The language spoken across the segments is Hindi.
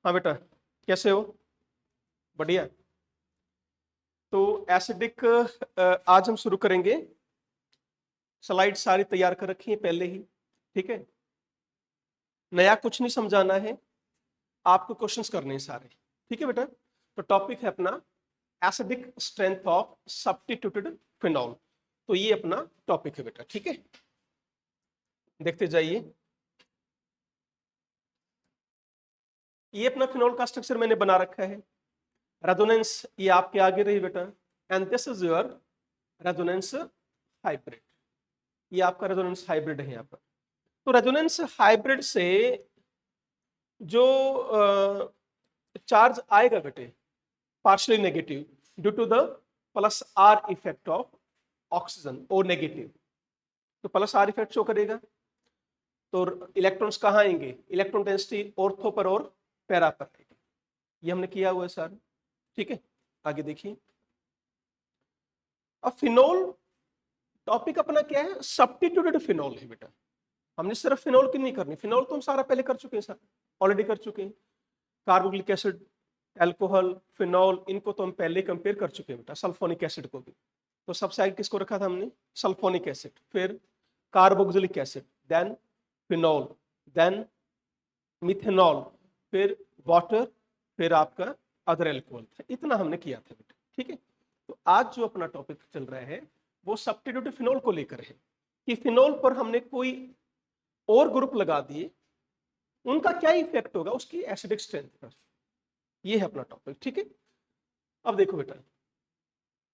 हाँ बेटा, कैसे हो? बढ़िया। तो एसिडिक आज हम शुरू करेंगे। स्लाइड सारी तैयार कर रखी है पहले ही, ठीक है। नया कुछ नहीं समझाना है, आपको क्वेश्चंस करने हैं सारे, ठीक है बेटा। तो टॉपिक है अपना acidic strength of substituted phenol. तो ये अपना टॉपिक है बेटा, ठीक है। देखते जाइए। ये अपना फिनॉल का स्ट्रक्चर मैंने बना रखा है। रेजोनेंस ये आपके आगे रही बेटा, and this is your resonance hybrid. ये आपका रेजोनेंस हाइब्रिड है यहाँ पर। तो रेजोनेंस हाइब्रिड से जो चार्ज आएगा बेटे partially negative due to the plus R effect of oxygen O negative. तो प्लस आर इफेक्ट शो करेगा। तो इलेक्ट्रॉन्स कहाँ आएंगे? इलेक्ट्रॉन डेंसिटी ऑर्थो पर और पैरा पर आएगी। ये हमने किया हुआ है सर, ठीक है। आगे देखिए। अब फिनोल टॉपिक अपना क्या है? सब्स्टिट्यूटेड फिनोल है बेटा। हमने सिर्फ फिनोल की नहीं करनी, फिनोल तो हम सारा पहले कर चुके हैं सर, ऑलरेडी कर चुके हैं। कार्बोक्सिलिक एसिड, अल्कोहल, फिनोल, इनको तो हम पहले कंपेयर कर चुके हैं बेटा, सल्फोनिक एसिड को भी। तो सबसे आगे किसको रखा था हमने? सल्फोनिक एसिड, फिर carboxylic acid, then phenol, then methanol, फिर वाटर, फिर आपका अदर अल्कोहल। इतना हमने किया था बेटा, ठीक है। तो आज जो अपना टॉपिक चल रहा है वो सब्स्टिट्यूटेड फिनोल को लेकर है कि फिनोल पर हमने कोई और ग्रुप लगा दिए, उनका क्या इफेक्ट होगा उसकी एसिडिक स्ट्रेंथ पर। ये है अपना टॉपिक, ठीक है। अब देखो बेटा,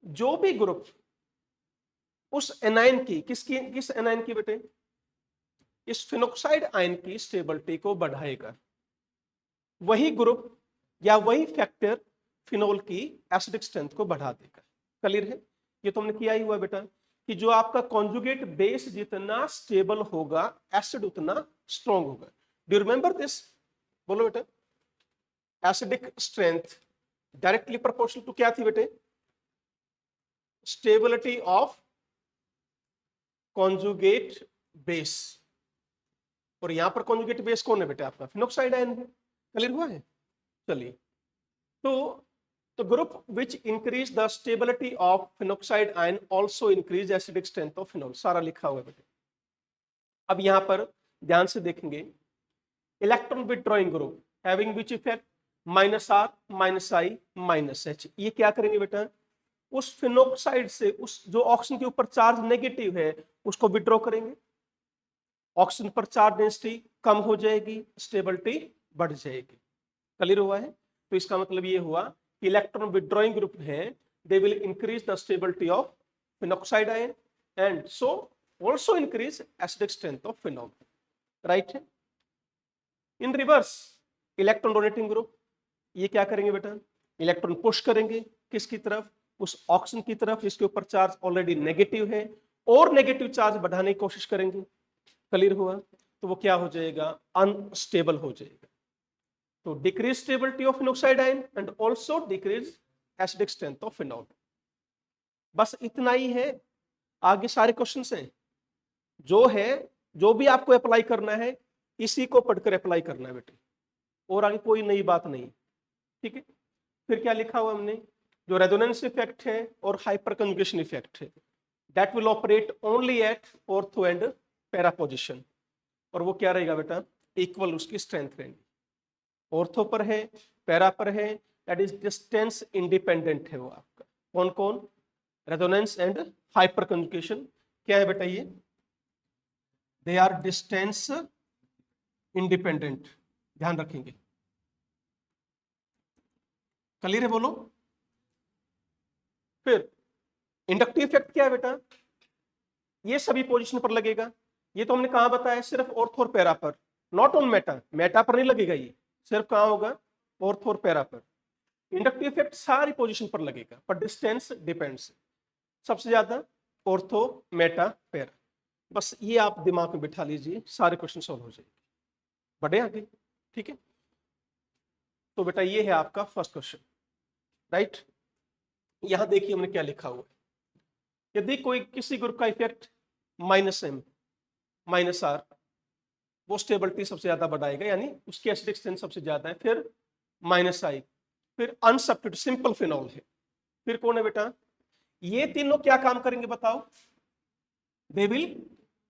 जो भी ग्रुप उस एनाइन की किस एनाइन की बेटे? इस फिनोक्साइड आयन की स्टेबिलिटी को बढ़ाएगा, वही ग्रुप या वही फैक्टर फिनोल की एसिडिक स्ट्रेंथ को बढ़ा देगा। क्लियर है? ये तो हमने किया ही हुआ बेटा कि जो आपका कॉन्जुगेट बेस जितना स्टेबल होगा एसिड उतना स्ट्रॉन्ग होगा। Do you remember this? बोलो बेटा। Acidic strength directly proportional to क्या थी बेटे? Stability of conjugate base. और यहां पर कॉन्जुगेट बेस कौन है बेटा? आपका फिनोक्साइड आयन है। क्लियर हुआ है? चलिए। तो the group which increase the stability of phenoxide ion also increase acidic strength of phenol। सारा लिखा हुआ है बेटे। अब यहां पर ध्यान से देखेंगे, electron withdrawing group having which effect minus R minus I minus H. ये क्या करेंगे बेटा? उस फिनोक्साइड से उस जो ऑक्सीजन के ऊपर चार्ज नेगेटिव है उसको विड्रॉ करेंगे। ऑक्सीजन पर चार्ज डेंसिटी कम हो जाएगी, स्टेबिलिटी बढ़ जाएगी। क्लियर हुआ है? तो इसका मतलब ये हुआ कि इलेक्ट्रॉन विथड्रॉइंग ग्रुप है, दे will increase the stability of phenoxide ion and so also increase acidic strength of phenol। Right है? इन रिवर्स, इलेक्ट्रॉन डोनेटिंग ग्रुप ये क्या करेंगे बेटा? इलेक्ट्रॉन पुश करेंगे किसकी तरफ? उस ऑक्सीजन की तरफ जिसके ऊपर चार्ज ऑलरेडी नेगेटिव है, और नेगेटिव चार्ज बढ़ाने की कोशिश करेंगे। क्लियर हुआ? तो वो क्या हो जाएगा? अनस्टेबल हो जाएगा। तो decrease stability of phenoxide ion and also decrease acidic strength of phenol. बस इतना ही है, आगे सारे क्वेश्चंस हैं। जो है, जो भी आपको अप्लाई करना है इसी को पढ़कर अप्लाई करना है बेटे, और आगे कोई नई बात नहीं, ठीक है। फिर क्या लिखा हुआ हमने? जो रेजोनेंस इफेक्ट है और हाइपर कंजुगेशन इफेक्ट है, that will operate only at ortho and para position. और वो क्या रहेगा बेटा? इक्वल उसकी स्ट्रेंथ रहेगी। ऑर्थो पर है, पैरा पर है, दैट इज डिस्टेंस इंडिपेंडेंट है वो आपका। कौन कौन? रेजोनेंस एंड हाइपर कंजुगेशन क्या है बेटा? ये दे आर डिस्टेंस इंडिपेंडेंट, ध्यान रखेंगे। क्लियर है? बोलो। फिर इंडक्टिव इफेक्ट क्या है बेटा? ये सभी पोजीशन पर लगेगा। ये तो हमने कहा बताया? सिर्फ ऑर्थो और पैरा पर, नॉट ऑन मेटा। मेटा पर नहीं लगेगा, ये सिर्फ कहां होगा? ऑर्थो और पैरा पर। इंडक्टिव इफेक्ट सारी पोजीशन पर लगेगा, पर डिस्टेंस डिपेंड्स। सबसे ज्यादा ऑर्थो, मेटा, पैरा। बस ये आप दिमाग में बिठा लीजिए, सारे क्वेश्चन सॉल्व हो जाएंगे। बढ़े आगे, ठीक है। तो बेटा ये है आपका फर्स्ट क्वेश्चन, राइट। यहां देखिए हमने क्या लिखा हुआ है। यदि कोई किसी ग्रुप का effect minus M minus R, वो स्टेबिलिटी सबसे ज्यादा बढ़ाएगा, यानी उसकी एसिडिक स्ट्रेंथ सबसे ज्यादा है। फिर माइनस आई, फिर अनसब्स्टिट्यूट सिंपल फिनॉल है, फिर कौन है बेटा, ये तीनों क्या काम करेंगे बताओ, they will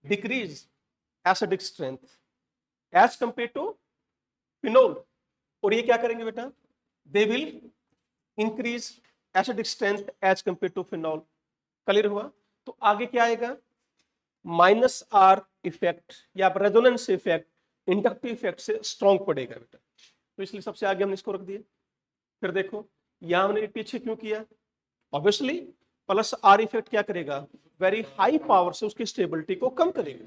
decrease acidic strength as compare to phenol, और ये क्या करेंगे बेटा, they will increase acidic strength as compare to phenol. Clear हुआ? तो आगे क्या आएगा, माइनस आर इफेक्ट या रेजोनेंस इफेक्ट इंडक्टिव इफेक्ट से स्ट्रॉन्ग पड़ेगा बेटा, तो इसलिए सबसे आगे हमने इसको रख दिया। फिर देखो यहां हमने पीछे क्यों किया, ऑब्वियसली प्लस आर इफेक्ट क्या करेगा, वेरी हाई पावर से उसकी स्टेबिलिटी को कम करेगा,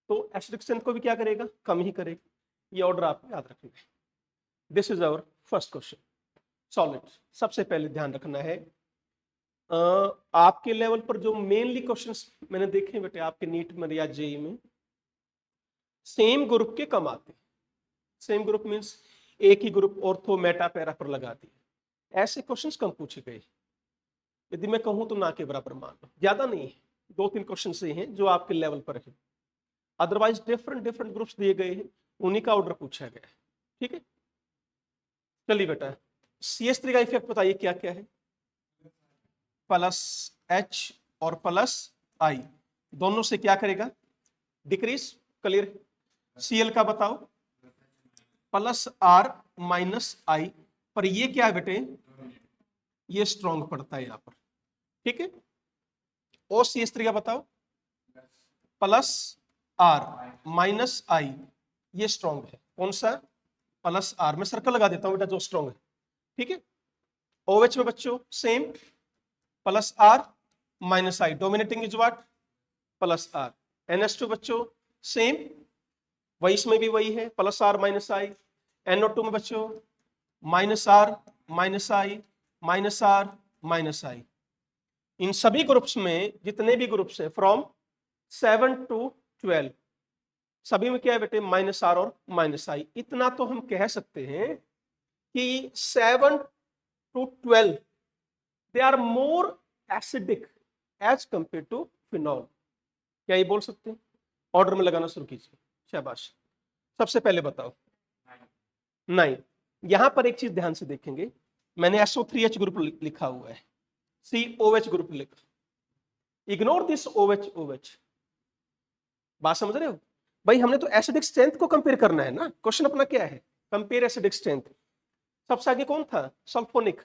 तो एसिडिक स्ट्रेंथ को भी क्या करेगा, कम ही करेगा। ये ऑर्डर आपको याद रखना है। This is our first question solid. सबसे पहले ध्यान रखना है आपके लेवल पर जो मेनली क्वेश्चंस मैंने देखे बेटे आपके नीट में या जेई में, सेम ग्रुप के कम आते हैं। सेम ग्रुप मींस एक ही ग्रुप ऑर्थो मेटा पैरा पर लगा दिए, ऐसे क्वेश्चंस कम पूछे गए। यदि मैं कहूं तो ना के बराबर मान लो, ज्यादा नहीं है, 2-3 क्वेश्चन से हैं जो आपके लेवल पर है, अदरवाइज डिफरेंट डिफरेंट ग्रुप्स दिए गए हैं, उन्हीं का ऑर्डर पूछा गया है। ठीक है, चलिए बेटा CH3 का इफेक्ट बताइए क्या क्या है, प्लस H और प्लस I दोनों से क्या करेगा, डिक्रीज। क्लियर? Cl का बताओ, प्लस R माइनस I, पर ये क्या है बेटे, ये स्ट्रॉन्ग पड़ता है यहां पर। ठीक है, और CH3 का बताओ, प्लस R माइनस I, ये स्ट्रॉन्ग है। कौन सा, प्लस R, मैं सर्कल लगा देता हूं बेटा जो स्ट्रॉन्ग है। ठीक है, OH में बच्चों same, plus R minus I, dominating is what, plus R। NH2 बच्चों सेम, वही इसमें भी वही है, plus R minus I। NO2 में बच्चों minus R minus I minus R minus I। इन सभी ग्रुप्स में जितने भी ग्रुप्स हैं फ्रॉम 7 to 12 सभी में क्या है बेटे, माइनस R और माइनस I। इतना तो हम कह सकते हैं कि 7 to 12 they are more acidic as compare to phenol. क्या ये बोल सकते हैं? ऑर्डर में लगाना शुरू कीजिए, शाबाश। सबसे पहले बताओ 9। यहां पर एक चीज ध्यान से देखेंगे, मैंने SO3H ग्रुप लिखा हुआ है, COH ग्रुप लिखा, इग्नोर दिस OH। बात समझ रहे हो भाई, हमने तो एसिडिक स्ट्रेंथ को कंपेयर करना है ना, क्वेश्चन अपना क्या है, कंपेयर एसिडिक स्ट्रेंथ। सबसे आगे कौन था, सल्फोनिक,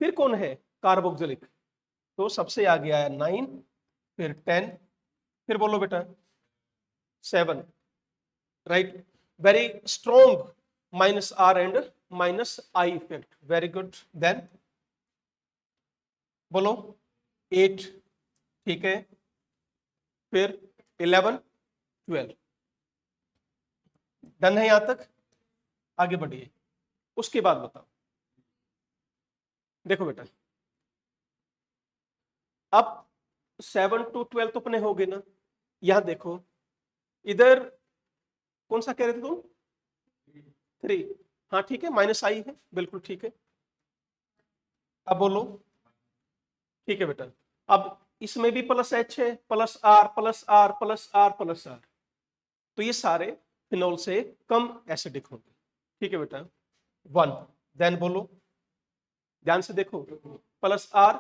फिर कौन है, कार्बोक्सिलिक, तो सबसे आगे आया 9, फिर 10, फिर बोलो बेटा 7, right, very strong minus R and minus I effect, very good. Then बोलो 8, ठीक है, फिर 11, 12, डन है यहां तक, आगे बढ़िए। उसके बाद बताओ, देखो बेटा अब 7 to 12 तो अपने हो गए ना, यहां देखो इधर कौन सा कह रहे थे तुम, 3, हाँ ठीक है, माइनस I है, बिल्कुल ठीक है। अब बोलो, ठीक है बेटा, अब इसमें भी प्लस H है, plus R plus R plus R plus R, तो ये सारे फिनोल से कम एसिडिक होंगे। ठीक है बेटा 1, देन बोलो, ध्यान से देखो, प्लस R,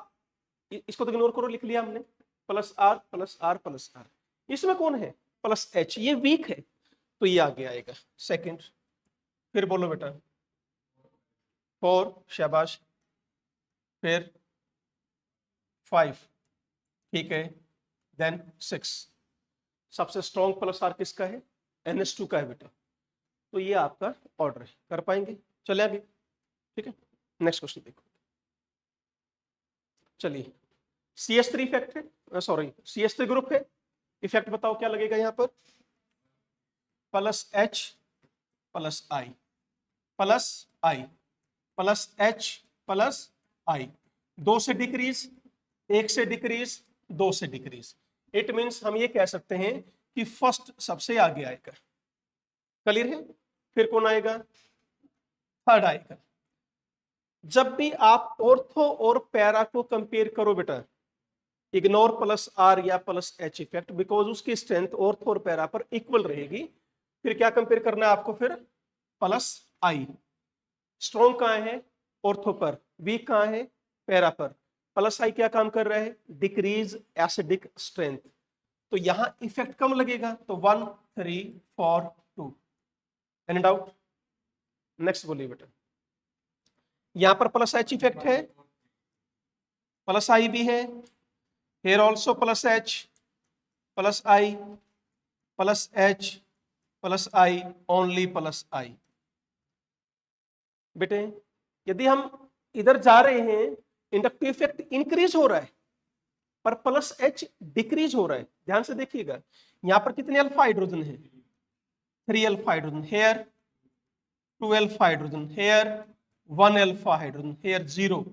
इसको तो इग्नोर करो, लिख लिया हमने, plus R plus R plus R, इसमें कौन है, प्लस H, ये वीक है, तो ये आगे आएगा सेकंड। फिर बोलो बेटा 4, शाबाश, फिर 5, ठीक है, देन 6। सबसे स्ट्रॉन्ग प्लस R किसका है, NH2 का है बेटा, तो ये आपका ऑर्डर है, कर पाएंगे, चले आगे। ठीक है, नेक्स्ट क्वेश्चन देखो, चलिए CH3 इफेक्ट है, सॉरी CH3 ग्रुप है, इफेक्ट बताओ क्या लगेगा यहां पर, plus H plus I plus I plus H plus I, 2 से डिक्रीज, 1 से डिक्रीज, 2 से डिक्रीज, इट मीन्स हम ये कह सकते हैं कि फर्स्ट सबसे आगे आएगा। क्लियर है? फिर कौन आएगा, थर्ड आएगा। जब भी आप ऑर्थो और पैरा को कंपेयर करो बेटा, इग्नोर प्लस R या प्लस H इफेक्ट, बिकॉज उसकी स्ट्रेंथ ऑर्थो और पैरा पर इक्वल रहेगी। फिर क्या कंपेयर करना है आपको, फिर प्लस I, स्ट्रॉन्ग कहाँ है, ऑर्थो पर, वीक कहाँ है, पैरा पर। प्लस आई क्या काम कर रहा है, डिक्रीज एसिडिक स्ट्रेंथ, तो यहां इफेक्ट कम लगेगा, तो 1 3 4 2। Any doubt? नेक्स्ट बोलिए बेटा। यहां पर प्लस एच इफेक्ट है, प्लस आई भी है, here also plus H, plus I, plus H, plus I, only plus I. बेटे यदि हम इधर जा रहे हैं, इंडक्टिव इफेक्ट इंक्रीज हो रहा है पर प्लस एच डिक्रीज हो रहा है। ध्यान से देखिएगा, यहां पर कितने अल्फा हाइड्रोजन है, 3 alpha hydrogen, here 2 alpha hydrogen, here 1 alpha hydrogen, here 0।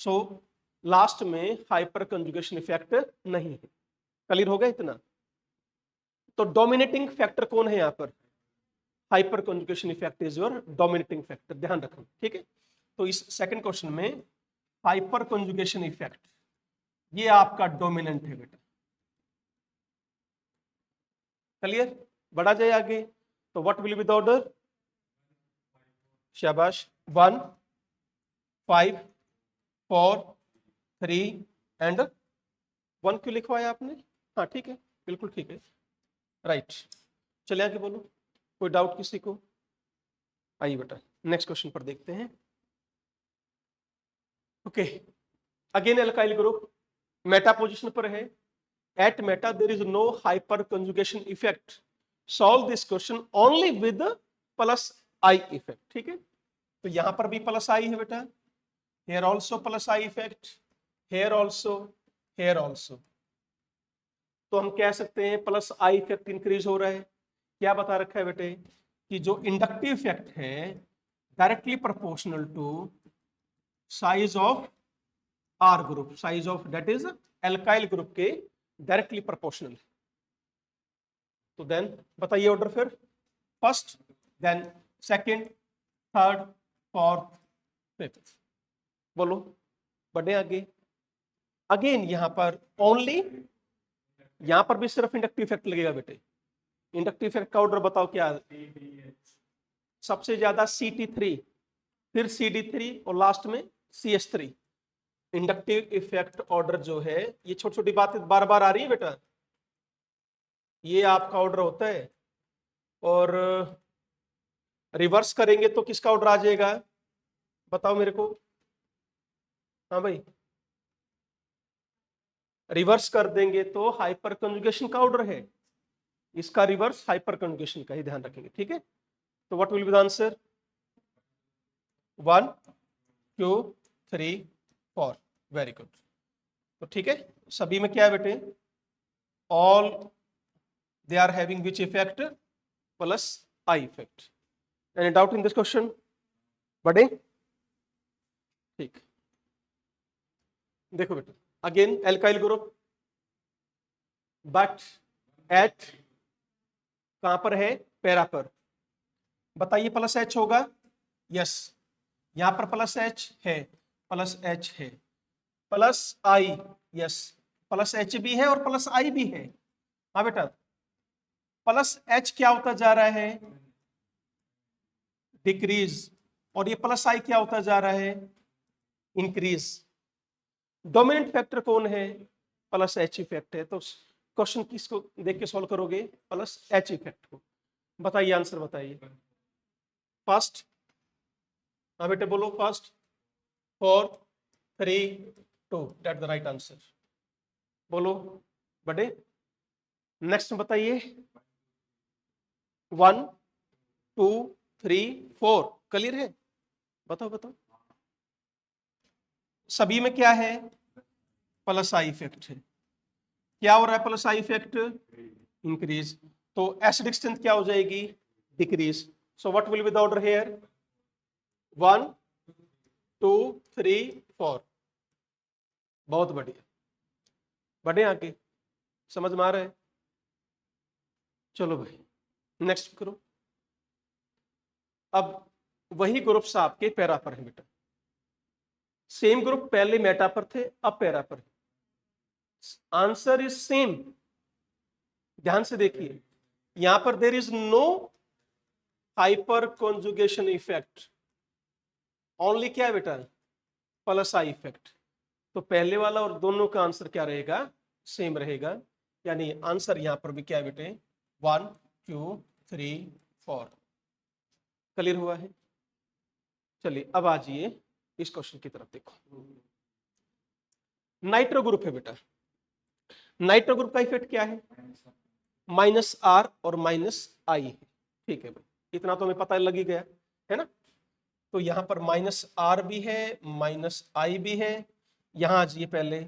So last में हाइपर कंजुगेशन इफेक्ट नहीं है। क्लियर हो गया इतना? तो डोमिनेटिंग फैक्टर कौन है यहां पर, hyper conjugation effect is your dominating factor, ध्यान रखना, ठीक है। तो इस सेकंड क्वेश्चन में हाइपर कंजुगेशन इफेक्ट ये आपका डोमिनेंट है बेटा। क्लियर? बढ़ा जाए आगे, तो what will be the order, शाबाश, 1 5 4 3 एंड 1 क्यों लिखवाया आपने? हाँ ठीक है, बिल्कुल ठीक है, राइट। चले आगे बोलो, कोई डाउट किसी को? आइए बेटा नेक्स्ट क्वेश्चन पर देखते हैं। Okay, again alkyl group meta position पर है, at meta there is no hyperconjugation effect, solve this question only with plus I effect. ठीक है, तो यहां पर भी प्लस आई है बेटा, here also plus I effect, here also, here also. तो हम कह सकते हैं प्लस आई इफेक्ट इंक्रीज हो रहा है। क्या बता रखा है बेटे कि जो इंडक्टिव इफेक्ट है directly proportional to size of R group, size of that is alkyl group के डायरेक्टली प्रोपोर्शनल। तो देन बताइए ऑर्डर फिर, first, then second, third, fourth, fifth. बोलो, बढ़े आगे। अगेन यहां पर ओनली, यहां पर भी सिर्फ इंडक्टिव इफेक्ट लगेगा बेटे। इंडक्टिव इफेक्ट का ऑर्डर बताओ क्या है? सबसे ज्यादा CT3, फिर CD3 और लास्ट में CH3। इंडक्टिव इफेक्ट ऑर्डर जो है, ये छोटी छोटी बातें बार बार आ रही है बेटा, ये आपका ऑर्डर होता है। और रिवर्स करेंगे तो किसका ऑर्डर आ जाएगा, बताओ मेरे को। हाँ भाई, रिवर्स कर देंगे तो हाइपर कंजुगेशन का ऑर्डर है, इसका रिवर्स हाइपर कंजुगेशन का ही ध्यान रखेंगे। ठीक है, तो what will be the answer, 1 2 3 4। Very good. तो ठीक है, सभी में क्या है बेटे, all they are having which effect, plus I effect. Any doubt in this question? बढ़े, ठीक। देखो बेटा, again alkyl group, but at कहां पर है, पैरा पर। बताइए प्लस एच होगा, यस, यहां पर प्लस एच है, प्लस एच है, प्लस आई, यस, प्लस एच भी है और प्लस आई भी है। हाँ बेटा, प्लस एच क्या होता जा रहा है, डिक्रीज, और ये प्लस आई क्या होता जा रहा है, इंक्रीज। डोमिनेंट फैक्टर कौन है, प्लस एच इफेक्ट है। तो क्वेश्चन किसको देख के सॉल्व करोगे, प्लस एच इफेक्ट को। बताइए आंसर बताइए, फर्स्ट, हाँ बेटे बोलो, first, 4 3 2, that the right answer. बोलो बड़े, नेक्स्ट बताइए, 1 2 3 4। क्लियर है? बताओ बताओ, सभी में क्या है, प्लस आई इफेक्ट है। क्या हो रहा है, प्लस आई इफेक्ट इंक्रीज, तो एसिडिक स्ट्रेंथ क्या हो जाएगी, decrease. So what will be the order here, 1 2 3 4। बहुत बढ़िया, बढ़े आगे, समझ में आ रहा है? चलो भाई नेक्स्ट करो। अब वही ग्रुप्स आपके पैरा पर है बेटा, सेम ग्रुप पहले मेटा पर थे, अब पैरा पर। आंसर इज सेम, ध्यान से देखिए, यहां पर there is no hyperconjugation effect only क्या है बेटा, प्लस आई इफेक्ट। तो पहले वाला और दोनों का आंसर क्या रहेगा, सेम रहेगा, यानी आंसर यहां पर भी क्या है बेटे, 1 2 3 4। क्लियर हुआ है। चलिए अब आ जाइए इस क्वेश्चन की तरफ। देखो नाइट्रो ग्रुप है बेटा, नाइट्रो ग्रुप का इफेक्ट क्या है, माइनस आर और माइनस आई है। ठीक है भाई, इतना तो हमें पता लग ही गया है ना। तो यहां पर माइनस आर भी है माइनस आई भी है, यहां आ जाइए पहले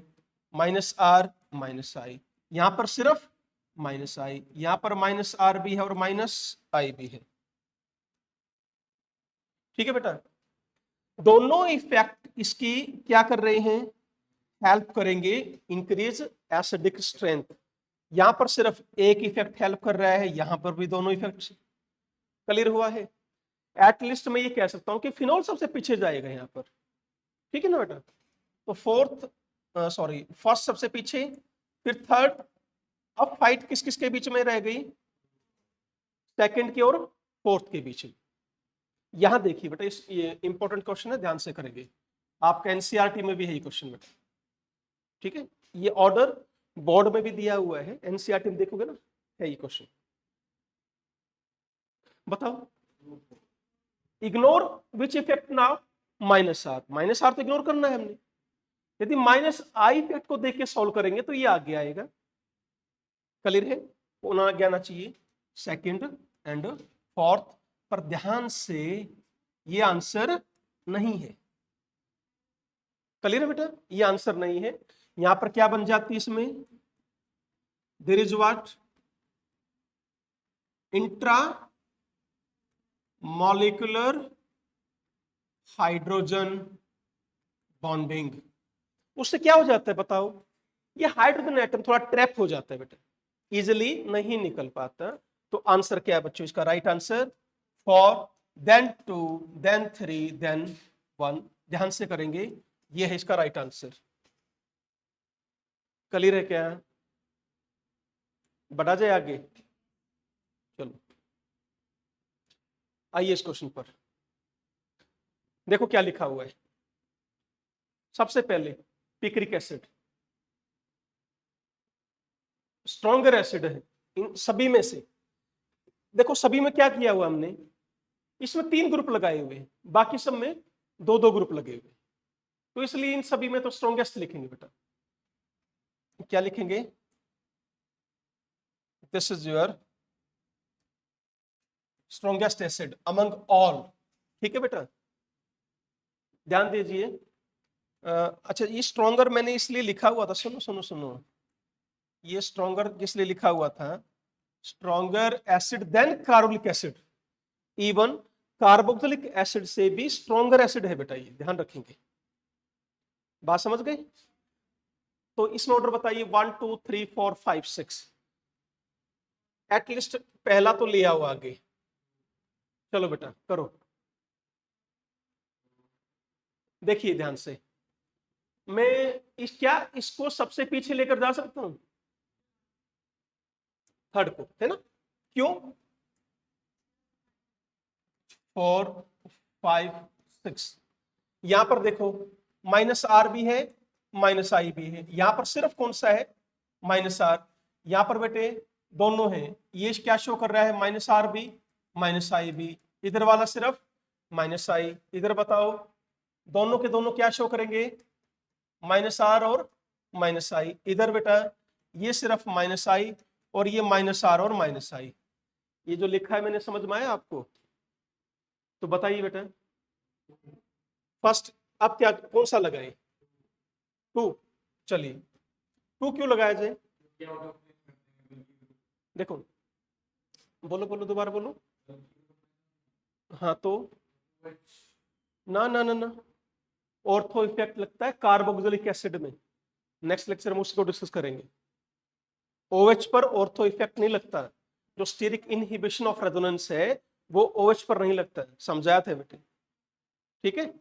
माइनस आर माइनस आई, यहां पर सिर्फ माइनस आई, यहां पर माइनस आर भी है और माइनस आई भी है। ठीक है बेटा, दोनों इफेक्ट इसकी क्या कर रहे हैं, हेल्प करेंगे इंक्रीज एसिडिक स्ट्रेंथ। यहां पर सिर्फ एक इफेक्ट हेल्प कर रहा है, यहां पर भी दोनों इफेक्ट। क्लियर हुआ है। एटलीस्ट मैं ये कह सकता हूं कि फिनॉल सबसे पीछे जाएगा यहां पर। ठीक है ना बेटा। तो फर्स्ट सबसे पीछे, फिर थर्ड। अब फाइट किस किस के बीच में रह गई, सेकंड की और फोर्थ के बीच। यहां देखिए बेटा, इस ये इंपॉर्टेंट क्वेश्चन है, ध्यान से करेंगे। आपका एनसीईआरटी में भी है ये क्वेश्चन बेटा। ठीक है, ये ऑर्डर बोर्ड में भी दिया हुआ है, एनसीईआरटी में देखोगे ना, है ये क्वेश्चन। बताओ, ignore which effect now, minus R तो इग्नोर करना है हमने। यदि माइनस आई इफेक्ट को देख के सॉल्व करेंगे तो ये आगे आएगा। क्लियर है, होना आगे आना चाहिए सेकंड एंड फोर्थ। पर ध्यान से, ये आंसर नहीं है। क्लियर है बेटा, ये आंसर नहीं है। यहां पर क्या बन जाती है इसमें, there is what, intramolecular hydrogen bonding. उससे क्या हो जाता है बताओ, ये हाइड्रोजन एटम थोड़ा ट्रैप हो जाता है बेटा, इजिली नहीं निकल पाता। तो आंसर क्या है बच्चों इसका, right answer 4 then 2 then 3 then 1। ध्यान से करेंगे, ये है इसका राइट आंसर। क्लियर है क्या, बढ़ा जाए आगे। चलो आइए इस क्वेश्चन पर, देखो क्या लिखा हुआ है। सबसे पहले पिक्रिक एसिड स्ट्रॉन्गर एसिड है इन सभी में से। देखो सभी में क्या किया हुआ हमने, इसमें 3 ग्रुप लगाए हुए हैं, बाकी सब में 2-2 ग्रुप लगे हुए। तो इसलिए इन सभी में तो स्ट्रॉन्गेस्ट लिखेंगे बेटा। क्या लिखेंगे, this is your strongest acid among all. ठीक है बेटा, ध्यान दीजिए। अच्छा, ये स्ट्रॉन्गर मैंने इसलिए लिखा हुआ था, सुनो सुनो सुनो, ये स्ट्रॉन्गर किस लिए लिखा हुआ था, stronger acid than carbolic acid. Even carboxylic acid से भी स्ट्रॉन्गर एसिड है बेटा, ये ध्यान रखेंगे। बात समझ गए। तो इसमें ऑर्डर बताइए 1 2 3 4 5 6। एटलीस्ट पहला तो ले आओ आगे। चलो बेटा करो, देखिए ध्यान से। मैं क्या इसको सबसे पीछे लेकर जा सकता हूं, थर्ड को, है ना। क्यों, 4 5 6। यहां पर देखो माइनस आर भी है माइनस आई भी है, यहां पर सिर्फ कौन सा है, माइनस आर। यहां पर बेटे दोनों हैं, ये क्या शो कर रहा है, माइनस आर भी माइनस आई भी। इधर वाला सिर्फ माइनस आई। इधर बताओ, दोनों के दोनों क्या शो करेंगे, माइनस आर और माइनस आई। इधर बेटा ये सिर्फ माइनस आई और ये माइनस आर और माइनस आई। ये जो लिखा है मैंने, समझ में आया आपको। तो बताइए बेटा, फर्स्ट अब क्या कौन सा लगाए, 2। चलिए 2 क्यों लगाया जाए, देखो बोलो बोलो दोबारा बोलो। हाँ तो ना ना ना ना, ऑर्थो इफेक्ट लगता है कार्बोक्सिलिक एसिड में। नेक्स्ट लेक्चर में उसको डिस्कस करेंगे। OH पर ऑर्थो इफेक्ट नहीं लगता। जो स्टीरिक इनहिबिशन ऑफ रेजोनेंस है वो OH पर नहीं लगता है, समझाया था बेटे। ठीक है,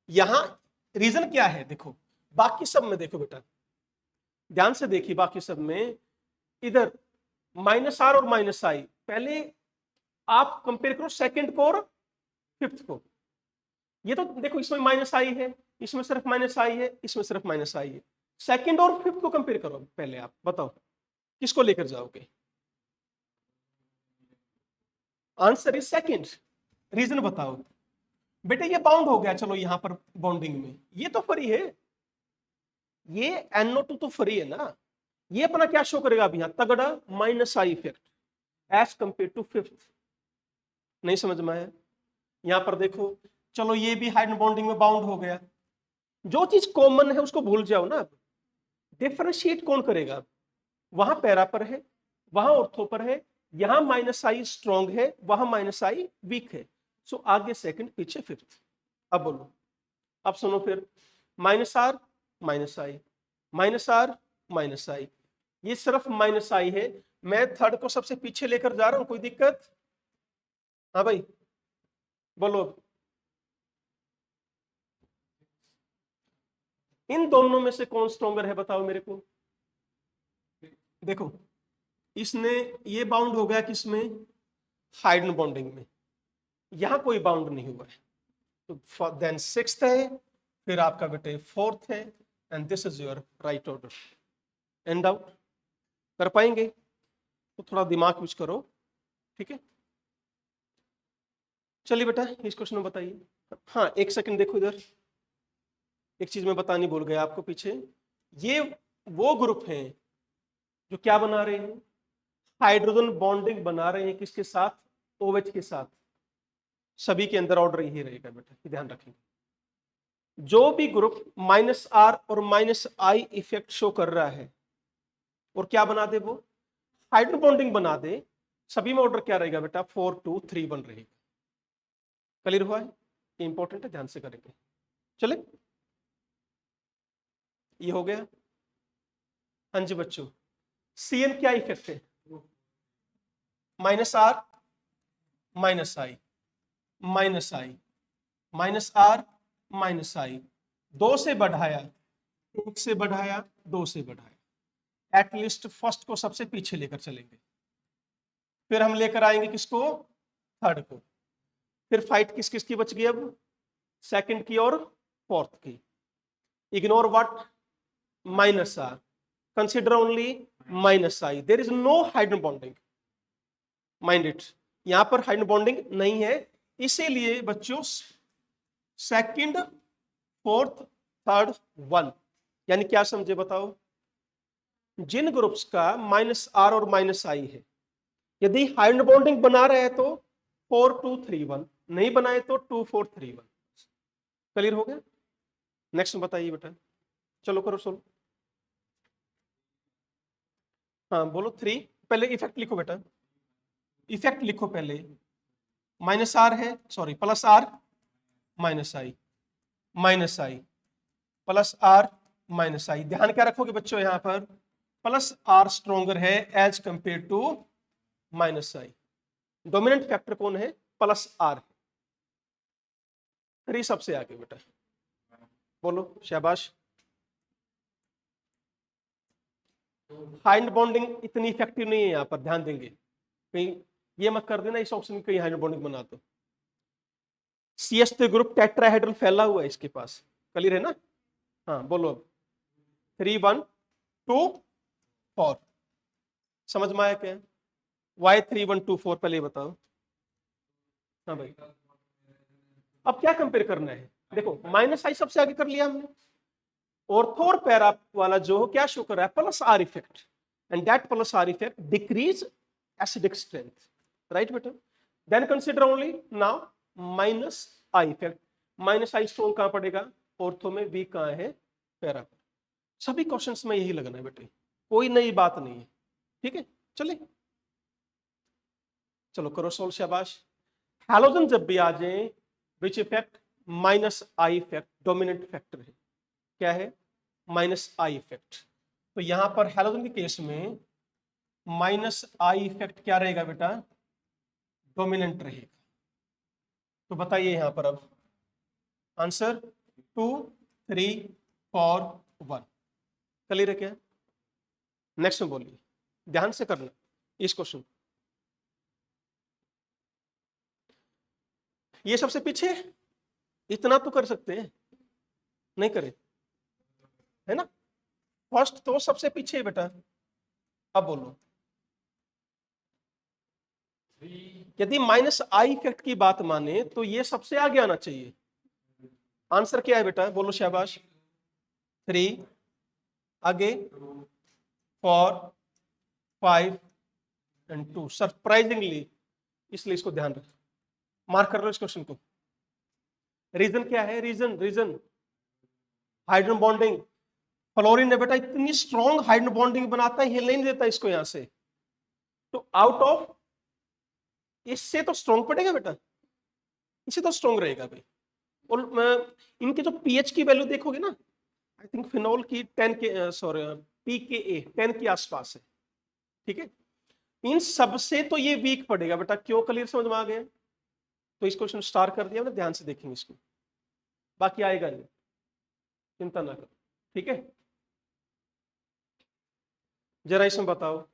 यहां रीजन क्या है, देखो बाकी सब में देखो बेटा, ध्यान से देखिए। बाकी सब में इधर माइनस आर और माइनस आई, पहले आप कंपेयर करो सेकंड को और फिफ्थ को। ये तो देखो इसमें माइनस आई है, इसमें सिर्फ माइनस आई है, इसमें सिर्फ माइनस आई है। सेकंड और फिफ्थ को कंपेयर करो पहले, आप बताओ किसको लेकर जाओगे? Answer is second. रीजन बताओ बेटे। ये बाउंड हो गया, चलो यहां पर बाउंडिंग में ये तो फ्री है, ये NO2 तो फ्री है ना। ये अपना क्या शो करेगा अभी यहां? तगड़ा minus I effect as compare to fifth. नहीं समझ में आया? यहां पर देखो, चलो ये भी हाइड्रोजन बॉन्डिंग में बाउंड हो गया। जो चीज कॉमन है उसको भूल जाओ ना। डिफरेंशिएट कौन करेगा? वहां पैरा पर है, वहां ऑर्थो पर है, यहां माइनस आई स्ट्रॉन्ग है, वहां माइनस आई वीक है। सो आगे सेकंड, पीछे फिफ्थ। अब बोलो, अब सुनो फिर। Minus R minus I, minus R minus I, ये सिर्फ माइनस आई है। मैं थर्ड को सबसे पीछे लेकर जा रहा हूं, कोई दिक्कत? हाँ भाई बोलो। इन दोनों में से कौन स्ट्रॉन्गर है बताओ मेरे को। देखो इसने ये बाउंड हो गया किसमें? हाइड्रोजन बॉन्डिंग में। यहां कोई बाउंड नहीं हुआ है, तो देन सिक्स्थ है, फिर आपका बेटे फोर्थ है, and this is your right order. And out कर पाएंगे तो थोड़ा दिमाग यूज करो, ठीक है? चलिए बेटा इस क्वेश्चन में बताइए। हाँ एक सेकंड देखो इधर, एक चीज मैं बतानी भूल गया आपको पीछे। ये वो ग्रुप हैं जो क्या बना रहे हैं? हाइड्रोजन बॉन्डिंग बना रहे हैं किसके साथ? OH के साथ। सभी के अंदर ऑर्डर यही रहेगा बेटा, ध्यान रखेंगे। जो भी ग्रुप माइनस आर और माइनस आई इफेक्ट शो कर रहा है और क्या बना दे, वो हाइड्रोजन बॉन्डिंग बना दे, सभी में ऑर्डर क्या रहेगा बेटा? 4 2 3 1 रहेगा। क्लियर हुआ है? इंपॉर्टेंट है, ध्यान से करेंगे। चले, ये हो गया। हाँ जी बच्चों, CN क्या इफेक्ट है? Minus R minus I, minus I, minus R minus I, 2 से बढ़ाया, 1 से बढ़ाया, 2 से बढ़ाया। एटलीस्ट फर्स्ट को सबसे पीछे लेकर चलेंगे, फिर हम लेकर आएंगे किसको? थर्ड को। फिर फाइट किस किस की बच गई अब? सेकंड की और फोर्थ की। Ignore what? Minus R, consider only minus I. There is no hydrogen bonding, mind it. यहां पर हाइड्रोजन बॉन्डिंग नहीं है, इसीलिए बच्चों सेकंड, फोर्थ, थर्ड, वन। यानी क्या समझे बताओ? जिन ग्रुप्स का माइनस आर और माइनस आई है, यदि हाइड्रोजन बॉन्डिंग बना रहे हैं तो 4 2 3 1, नहीं बनाए तो 2 4 3 1। क्लियर हो गया? नेक्स्ट बताइए बेटा, चलो करो सोल्व। हाँ बोलो 3। पहले इफेक्ट लिखो बेटा, इफेक्ट लिखो पहले। माइनस आर है, sorry plus R minus I, minus I plus R minus I. ध्यान क्या रखोगे बच्चों यहां पर? प्लस आर स्ट्रोंगर है as compare to minus I. Dominant factor कौन है? Plus are. 3 सबसे आगे बेटा, बोलो शाबाश। हाइड्रोजन बॉन्डिंग इतनी इफेक्टिव नहीं है यहां पर, ध्यान देंगे कहीं ये मत कर देना इस ऑप्शन में कहीं हाइड्रोजन बॉन्डिंग बना दो। CH3 ग्रुप टेट्राहेड्रल फैला हुआ है इसके पास। क्लियर है ना? हाँ बोलो अब। 3 1 2 4 समझ में आया क्या? वाई 3 1 2 4 पहले बताओ। हाँ भाई, अब क्या कंपेयर करना है? देखो माइनस आई सबसे आगे कर लिया हमने, ऑर्थो और पैरा वाला जो क्या शो कर रहा है? Plus R effect, and that plus R effect decrease acidic strength, right बेटा? Then consider only now minus I effect. Minus I strong कहां पड़ेगा? ऑर्थो में, वीक कहां है? पैरा पर। सभी क्वेश्चंस में यही लगना है बेटे, कोई नई बात नहीं है, ठीक है? चलिए चलो करो सोल्व, शाबाश। हैलोजन जब भी आ जाए, which effect? Minus I effect dominant factor है। क्या है? Minus I effect. तो यहां पर हैलोजन के केस में माइनस आई इफेक्ट क्या रहेगा बेटा? डोमिनेंट रहेगा। तो बताइए यहां पर अब आंसर 2 3 4 1। क्लियर है क्या? नेक्स्ट में बोलिए, ध्यान से करना इस क्वेश्चन। ये सबसे पीछे, इतना तो कर सकते हैं, नहीं करे, है ना। फर्स्ट तो सबसे पीछे है बेटा। अब बोलो, यदि माइनस आई इफेक्ट की बात माने तो ये सबसे आगे आना चाहिए। आंसर क्या है बेटा, बोलो शाबाश। 3 आगे, 4 5 एंड 2, सरप्राइजिंगली, इसलिए इसको ध्यान रख, मार्क कर लो इस क्वेश्चन को। रीजन क्या है, reason reason hydrogen bonding. Fluorine ने बेटा इतनी स्ट्रॉन्ग हाइड्रोजन बॉन्डिंग बनाता है, हिलने नहीं देता इसको यहां से, तो आउट ऑफ, इससे तो स्ट्रॉन्ग पड़ेगा बेटा, इससे तो स्ट्रॉन्ग रहेगा भाई। और इनके जो पीएच की वैल्यू देखोगे ना, आई थिंक फिनॉल की 10 के, सॉरी पीकेए 10 के आसपास है, ठीक है। इन सब से तो ये वीक पड़ेगा बेटा, क्यों, क्लियर समझ में आ गया। तो इस क्वेश्चन स्टार कर दिया, ध्यान से देखेंगे इसको, बाकी आएगा नहीं, चिंता ना करो, ठीक है। जरा इसमें बताओ,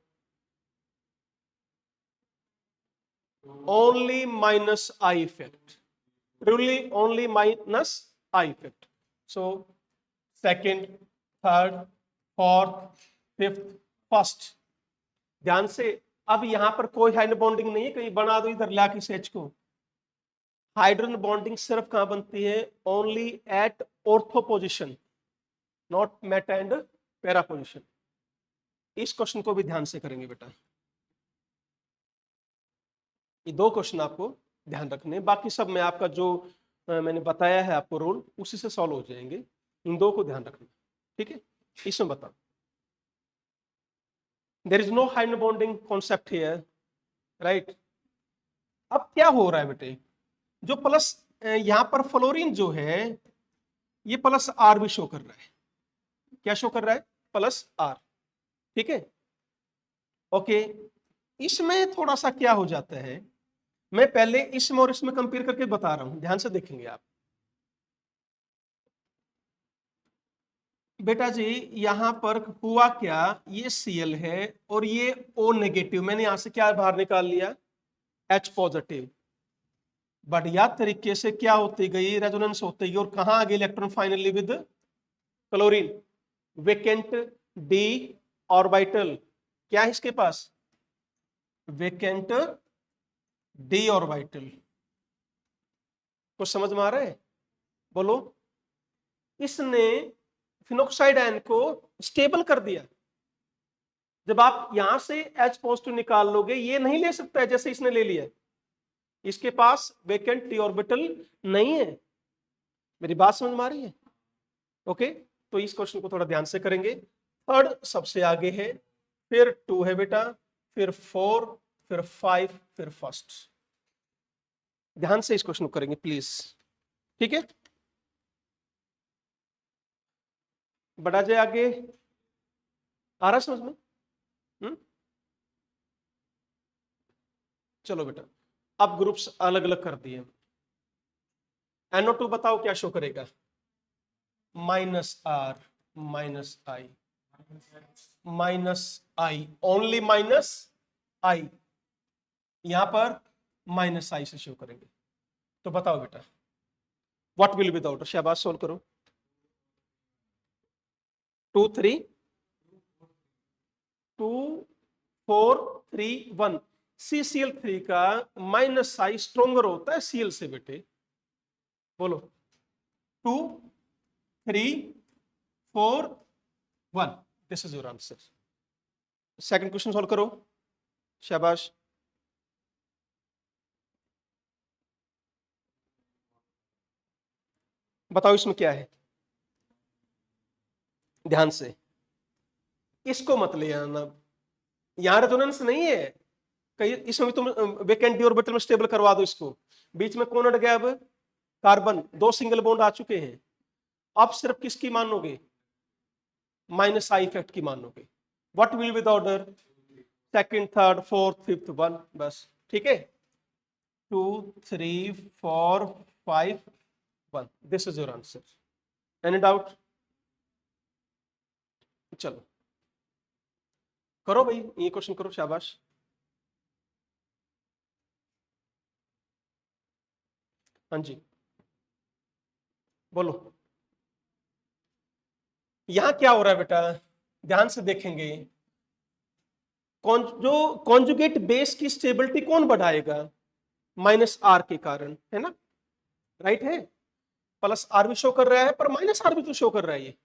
only minus I effect, truly only minus I effect. So second, third, fourth, fifth, first, ध्यान से। अब यहां पर कोई हाइड्रोजन बॉन्डिंग नहीं है, कहीं बना दो इधर ला के एच को। हाइड्रोजन बॉन्डिंग सिर्फ कहां बनती है, only at ortho position, not meta and para position. इस क्वेश्चन को भी ध्यान से करेंगे बेटा, ये दो क्वेश्चन आपको ध्यान रखने, बाकी सब मैं आपका जो मैंने बताया है आपको रूल, उसी से सॉल्व हो जाएंगे, इन दो को ध्यान रखना, ठीक है। इसमें बताओ, there is no hydrogen bonding concept here, right. अब क्या हो रहा है बेटे, जो प्लस यहां पर फ्लोरीन जो है, ये प्लस आर भी शो कर रहा है, क्या शो कर रहा है, प्लस आर, ठीक है। ओके, इसमें थोड़ा सा क्या हो जाता है, मैं पहले इसमें और इसमें कंपेयर करके बता रहा हूं, ध्यान से देखेंगे आप। बेटा जी यहां पर हुआ क्या, ये Cl है और ये O नेगेटिव, मैंने यहां से क्या बाहर निकाल लिया, H पॉजिटिव। बढ़िया तरीके से क्या होती गई, रेजोनेंस होती गई, और कहां आ गए electron finally with chlorine, vacant D orbital, क्या है इसके पास, वेकेंट डी ऑर्बिटल। कुछ समझ में आ रहा है, बोलो। इसने फिनोक्साइड आयन को स्टेबल कर दिया। जब आप यहां से H पॉजिटिव निकाल लोगे, ये नहीं ले सकता है जैसे इसने ले लिया, इसके पास वेकेंट डी ऑर्बिटल नहीं है। मेरी बात समझ में आ रही है, ओके। तो इस क्वेश्चन को थोड़ा ध्यान से करेंगे। थर्ड सबसे आगे है, फिर 2 है बेटा, फिर 4, फिर 5, फिर फर्स्ट। ध्यान से इस क्वेश्चन को करेंगे प्लीज, ठीक है। बढ़ा जाए आगे, आ रहा समझ में, चलो बेटा, अब ग्रुप्स अलग अलग कर दिए। NO2 बताओ क्या शो करेगा, minus R, minus I, minus I, only minus I, यहां पर माइनस आई से शो करेंगे। तो बताओ बेटा, what will be the outer, शाबाश सोल्व करो। 2 3 2 4 3 1, CCl3 का माइनस आई स्ट्रोंगर होता है Cl से बेटे, बोलो। 2 3 4 1, this is your answer. Second question solve करो, शाबाश। बताओ इसमें क्या है, ध्यान से, इसको मत ले आना, यहां रेजोनेंस नहीं है कहीं, इसमें भी तुम वेकेंट डी ऑर्बिटल में स्टेबल करवा दो इसको। बीच में कौन अड़ गया, अब कार्बन, 2 सिंगल बॉन्ड आ चुके हैं। अब सिर्फ किसकी मानोगे, माइनस आई इफेक्ट की मानोगे। What will be the order, second, third, fourth, fifth, 1, बस, ठीक है। 2 3 4 5 1, this is your answer. Any doubt, चलो करो भाई, ये क्वेश्चन करो, शाबाश। हाँ जी बोलो। यहां क्या हो रहा है बेटा, ध्यान से देखेंगे, जो कॉन्जुगेट बेस की स्टेबिलिटी कौन बढ़ाएगा, माइनस आर के कारण, है ना, राइट है। प्लस आर भी शो कर रहा है पर माइनस आर भी तो शो कर रहा है। ये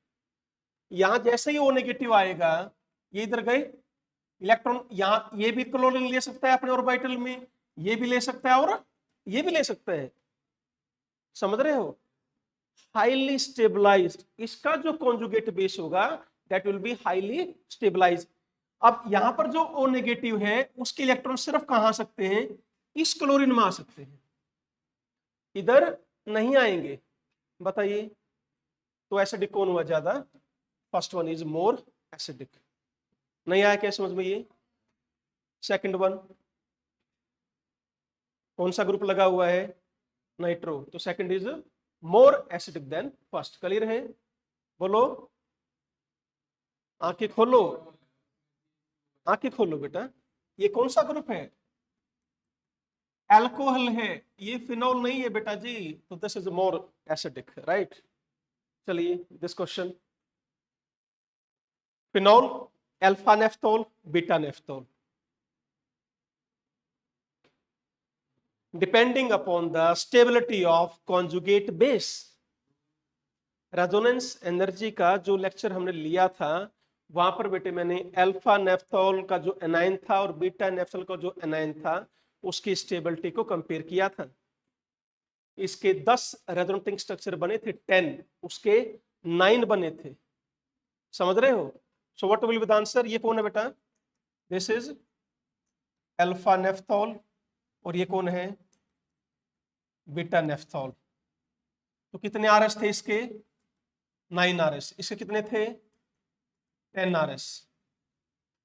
यहां जैसे ही ओ नेगेटिव आएगा, ये इधर गए इलेक्ट्रॉन, यहां ये भी क्लोरीन ले सकता है अपने ऑर्बिटल में, ये भी ले सकता है और ये भी ले सकता है, समझ रहे हो। हाईली स्टेबलाइज्ड, इसका जो कॉन्जुगेट बेस होगा that will be highly stabilised. अब यहां पर जो ओ नेगेटिव है उसके इलेक्ट्रॉन सिर्फ कहां आ सकते हैं, इस क्लोरीन में आ सकते हैं, इधर नहीं आएंगे। बताइए तो एसिडिक कौन हुआ ज्यादा, first one is more acidic. नहीं आया क्या समझ में ये। सेकंड वन कौन सा ग्रुप लगा हुआ है, नाइट्रो, तो second is more acidic then first. Clear है, बोलो, आंखें खोलो, आंखें खोलो बेटा। ये कौन सा ग्रुप है, अल्कोहल है, ये फिनॉल नहीं है बेटा जी, तो this is more acidic, right. चलिए this question, phenol, alpha naphthol, beta naphthol, depending upon the stability of conjugate base. Resonance energy का जो लेक्चर हमने लिया था वहां पर बेटे मैंने अल्फा नेफ्थोल का जो एनायन था और बीटा नेफ्थोल का जो एनायन था उसकी स्टेबिलिटी को कंपेयर किया था। इसके 10 रेजोनेटिंग स्ट्रक्चर बने थे, 10, उसके 9 बने थे, समझ रहे हो। So what will be the answer, ये कौन है बेटा, दिस इज अल्फा नेफ्थोल, और ये कौन है, बीटा नेफ्थोल। तो कितने आरएस थे इसके, 9 आरएस, इसके कितने थे, 10 आरएस।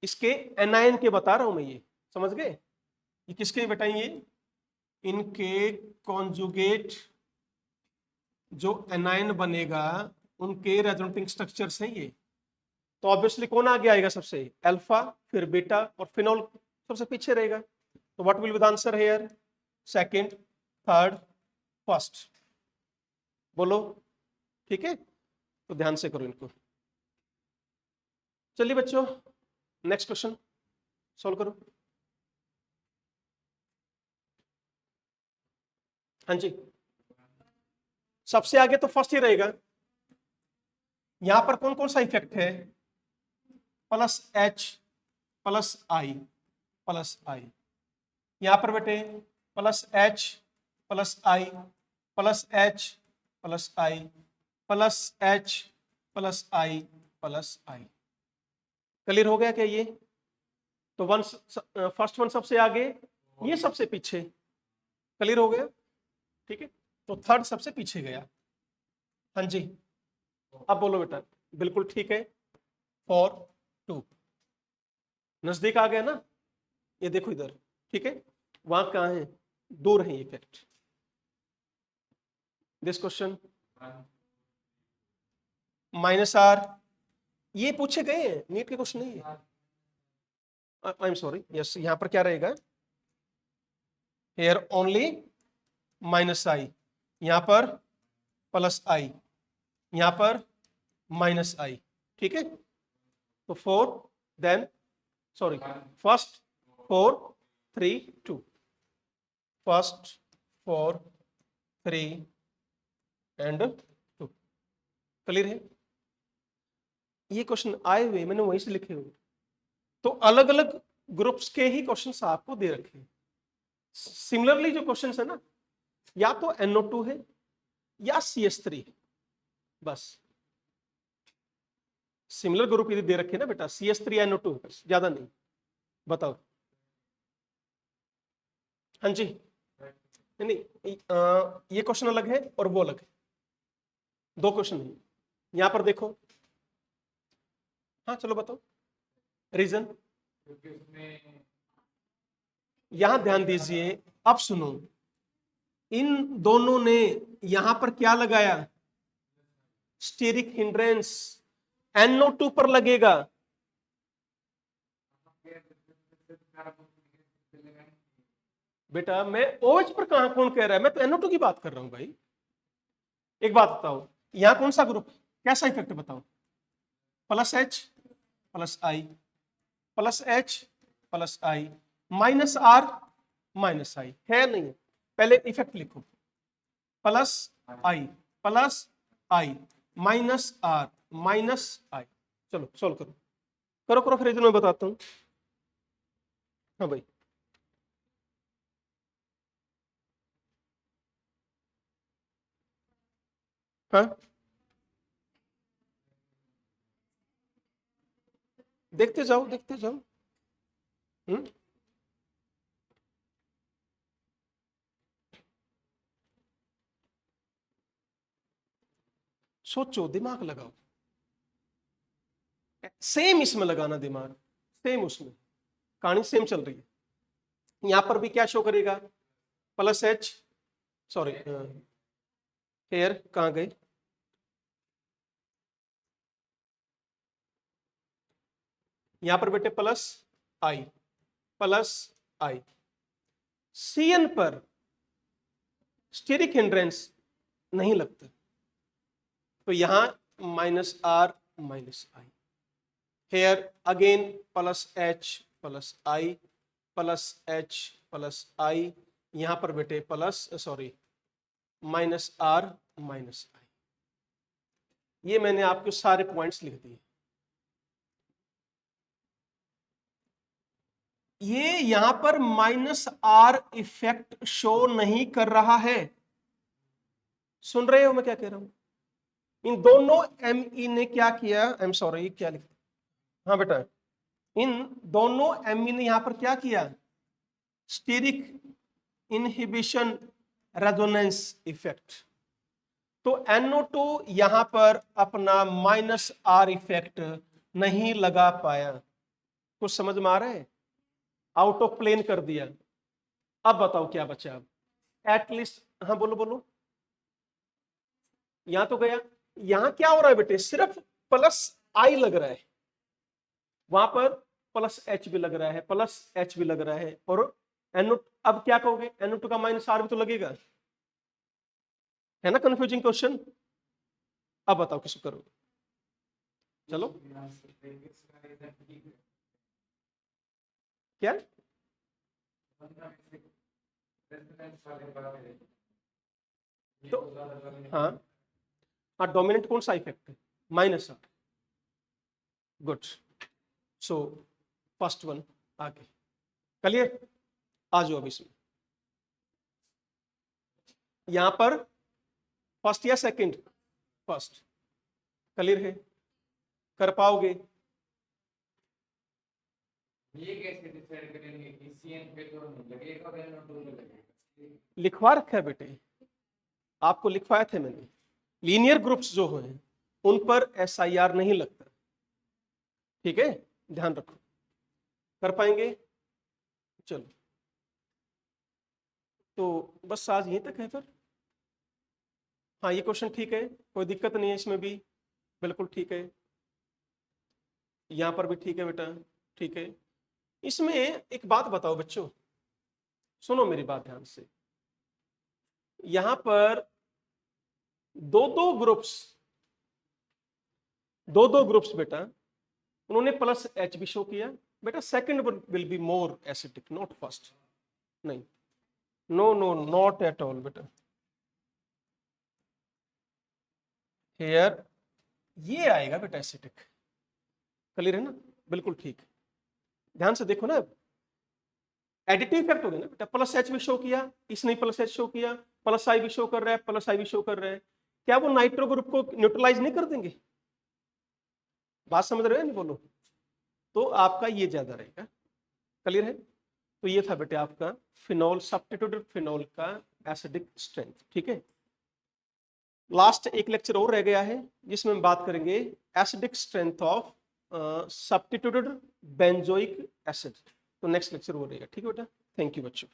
इसके एनायन के बता रहा हूं मैं, ये समझ गए, ये किसके बताइए, इनके कॉन्जुगेट जो एनायन बनेगा उनके रेजोनेटिंग स्ट्रक्चर्स हैं ये। तो ऑब्वियसली कौन आगे आएगा सबसे, अल्फा, फिर बीटा, और फिनॉल सबसे पीछे रहेगा। तो what will be the answer here, second, third, first, बोलो, ठीक है। तो ध्यान से करो इनको। चलिए बच्चों नेक्स्ट क्वेश्चन सॉल्व करो। हाँ जी, सबसे आगे तो फर्स्ट ही रहेगा। यहां पर कौन कौन सा इफेक्ट है, plus H plus I plus आई, यहां पर बेटे plus H plus I plus H plus I plus H plus I plus I. Clear हो गया क्या ये। तो वन, फर्स्ट वन सबसे आगे, ये सबसे पीछे, क्लियर हो गया, ठीक है। तो थर्ड सबसे पीछे गया। हाँ जी, अब बोलो बेटा, बिल्कुल ठीक है, 4 2, नजदीक आ गया ना, ये देखो इधर, ठीक है, वहां कहां है, दूर है effect. This question minus R, ये पूछे गए हैं, नीट के क्वेश्चन नहीं है, आई एम सॉरी, यस, यहां पर क्या रहेगा, हेयर ओनली माइनस आई, यहां पर प्लस आई, यहां पर माइनस आई, ठीक है। तो 4 then, sorry, first 4 3 2, first 4 3 and 2, clear है। ये क्वेश्चन आए हुए मैंने वहीं से लिखे हुए, तो अलग अलग ग्रुप्स के ही क्वेश्चंस आपको दे रखे हैं। सिमिलरली जो क्वेश्चंस है ना, या तो NO2 है या CH3 है, बस सिमिलर ग्रुप यदि दे रखे ना बेटा, CH3 NO2 बस, ज्यादा नहीं। बताओ, हाँ जी, नहीं नहीं, ये क्वेश्चन अलग है और वो अलग है, दो क्वेश्चन है। यहां पर देखो, हाँ चलो बताओ रीजन, यहां ध्यान दीजिए, अब सुनो, इन दोनों ने यहां पर क्या लगाया, स्टेरिक हिंड्रेंस, NO2 पर लगेगा, बेटा मैं OH पर कहां कौन कह रहा है, मैं तो NO2 की बात कर रहा हूं भाई। एक बात बताओ, यहां कौन सा ग्रुप, कैसा इफेक्ट बताओ, plus H plus I plus H plus I minus R minus I है नहीं, पहले इफेक्ट लिखो, plus I minus R minus I। चलो सॉल्व करो करो करो, फिर मैं बताता हूं। हाँ भाई, हाँ देखते जाओ देखते जाओ। हम्म, सोचो, दिमाग लगाओ, सेम इसमें लगाना दिमाग, सेम उसमें, कहानी सेम चल रही है। यहां पर भी क्या शो करेगा, प्लस H, सॉरी हेयर कहां गए, यहां पर बेटे प्लस I CN पर स्टेरिक हिंड्रेंस नहीं लगता, तो यहां minus R minus I, here again plus H plus I plus H plus I, यहां पर बेटे plus sorry minus R minus I। ये मैंने आपके सारे पॉइंट्स लिख दिए। ये यहां पर माइनस R इफेक्ट शो नहीं कर रहा है, सुन रहे हो मैं क्या कह रहा हूं? इन दोनों Me ने क्या किया, आई एम सॉरी क्या लिखा, हाँ बेटा, इन दोनों Me ने यहां पर क्या किया, स्टीरिक इनहिबिशन रेजोनेंस इफेक्ट। तो NO2 यहां पर अपना माइनस R इफेक्ट नहीं लगा पाया, कुछ समझ में आ रहा है, आउट ऑफ प्लेन कर दिया। अब बताओ क्या बचा, अब एटलीस्ट, हाँ बोलो बोलो, यहां तो गया, यहां क्या हो रहा है बेटे, सिर्फ प्लस I लग रहा है, वहां पर प्लस H भी लग रहा है, प्लस H भी लग रहा है, और NO, अब क्या कहोगे, NO2 का माइनस R भी तो लगेगा, है ना कंफ्यूजिंग क्वेश्चन। अब बताओ किसको करोगे, चलो क्या, तो हाँ हाँ डोमिनेंट कौन सा इफेक्ट है, minus R, good, so first one आगे, क्लियर, आ जाओ अब इसमें, यहां पर फर्स्ट या सेकंड, फर्स्ट, क्लियर है, कर पाओगे, ये कैसे डिसाइड करेंगे कि CN पे तो नहीं लगेगा और NO2 पे लगेगा? लिखवा रखा है बेटे, आपको लिखवाया थे मैंने, लीनियर ग्रुप्स जो हैं उन पर SIR नहीं लगता, ठीक है, ध्यान रखो, कर पाएंगे, चलो, तो बस आज यहीं तक है फिर, हाँ ये क्वेश्चन ठीक है, कोई दिक्कत नहीं है इसमें भी, बिल्कुल ठीक है, यहां पर भी ठीक है बेटा, ठीक है। इसमें एक बात बताओ बच्चों, सुनो मेरी बात ध्यान से, यहां पर दो दो ग्रुप्स बेटा, उन्होंने प्लस H भी शो किया, बेटा second will be more acidic not first, नहीं, no no not at all बेटा, हेयर ये आएगा बेटा एसिडिक, क्लियर है ना, बिल्कुल ठीक, ध्यान से देखो ना, एडिटिव इफेक्ट हो गया ना बेटा, प्लस H भी शो किया, इसने प्लस H शो किया, प्लस I भी शो कर रहा है, प्लस I भी शो कर रहा है, क्या वो नाइट्रो ग्रुप को न्यूट्रलाइज नहीं कर देंगे, बात समझ रहे हो नहीं, बोलो, तो आपका ये ज्यादा रहेगा, क्लियर है, तो ये था बेटे आपका फिनोल, सब्स्टिट्यूटेड फिनोल का एसिडिक स्ट्रेंथ, ठीक है। लास्ट एक लेक्चर और रह गया है जिसमें हम बात करेंगे acidic strength of substituted benzoic acid, तो नेक्स्ट लेक्चर वो रहेगा, ठीक है बेटा, थैंक यू बच्चों।